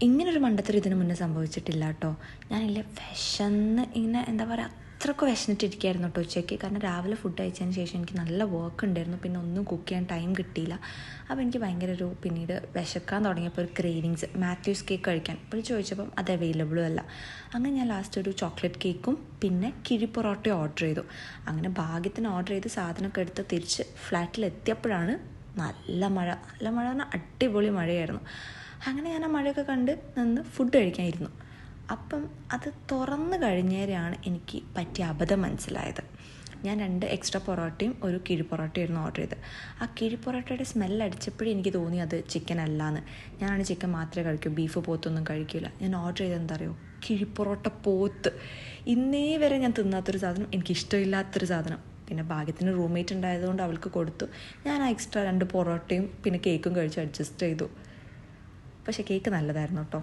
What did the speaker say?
ഇങ്ങനൊരു മണ്ടത്തരം ഇതിന് മുന്നേ സംഭവിച്ചിട്ടില്ല കേട്ടോ. ഞാനില്ലേ വിശന്ന് ഇങ്ങനെ എന്താ പറയുക, അത്രയ്ക്ക് വിശന്നിട്ടിരിക്കുകയായിരുന്നു കേട്ടോ ഉച്ചയ്ക്ക്. കാരണം രാവിലെ ഫുഡ് കഴിച്ചതിന് ശേഷം എനിക്ക് നല്ല വർക്ക് ഉണ്ടായിരുന്നു, പിന്നെ ഒന്നും കുക്ക് ചെയ്യാൻ ടൈം കിട്ടിയില്ല. അപ്പോൾ എനിക്ക് ഭയങ്കര പിന്നീട് വിശക്കാൻ തുടങ്ങിയപ്പോൾ ഒരു ക്രേവിങ്സ്, മാത്യൂസ് കേക്ക് കഴിക്കാൻ ഇപ്പോൾ ചോദിച്ചപ്പം അത് അവൈലബിളും അല്ല. അങ്ങനെ ഞാൻ ലാസ്റ്റ് ഒരു ചോക്ലേറ്റ് കേക്കും പിന്നെ കിഴി പൊറോട്ടയും ഓർഡർ ചെയ്തു. അങ്ങനെ ഭാഗ്യത്തിന് ഓർഡർ ചെയ്ത് സാധനമൊക്കെ എടുത്ത് തിരിച്ച് ഫ്ലാറ്റിലെത്തിയപ്പോഴാണ് നല്ല മഴ പറഞ്ഞാൽ അടിപൊളി മഴയായിരുന്നു. അങ്ങനെ ഞാൻ ആ മഴയൊക്കെ കണ്ട് നിന്ന് ഫുഡ് കഴിക്കാനിരുന്നു. അപ്പം അത് തുറന്നു കഴിഞ്ഞേരെയാണ് എനിക്ക് പറ്റിയ അബദ്ധം മനസ്സിലായത്. ഞാൻ 2 എക്സ്ട്രാ പൊറോട്ടയും ഒരു കിഴി പൊറോട്ടയായിരുന്നു ഓർഡർ ചെയ്തത്. ആ കിഴി പൊറോട്ടയുടെ സ്മെല്ലടിച്ചപ്പോഴേ എനിക്ക് തോന്നി അത് ചിക്കൻ അല്ലാന്ന്. ഞാനാണ് ചിക്കൻ മാത്രമേ കഴിക്കൂ, ബീഫ് പോത്തൊന്നും കഴിക്കില്ല. ഞാൻ ഓർഡർ ചെയ്തത് എന്താ അറിയോ, കിഴി പൊറോട്ട പോത്ത്. ഇന്നേ വരെ ഞാൻ തിന്നാത്തൊരു സാധനം, എനിക്കിഷ്ടമില്ലാത്തൊരു സാധനം. പിന്നെ ഭാഗ്യത്തിന് റൂംമേറ്റ് ഉണ്ടായതുകൊണ്ട് അവൾക്ക് കൊടുത്തു. ഞാൻ ആ എക്സ്ട്രാ 2 പൊറോട്ടയും പിന്നെ കേക്കും കഴിച്ച് അഡ്ജസ്റ്റ് ചെയ്തു. പക്ഷേ കേക്ക് നല്ലതായിരുന്നു കേട്ടോ.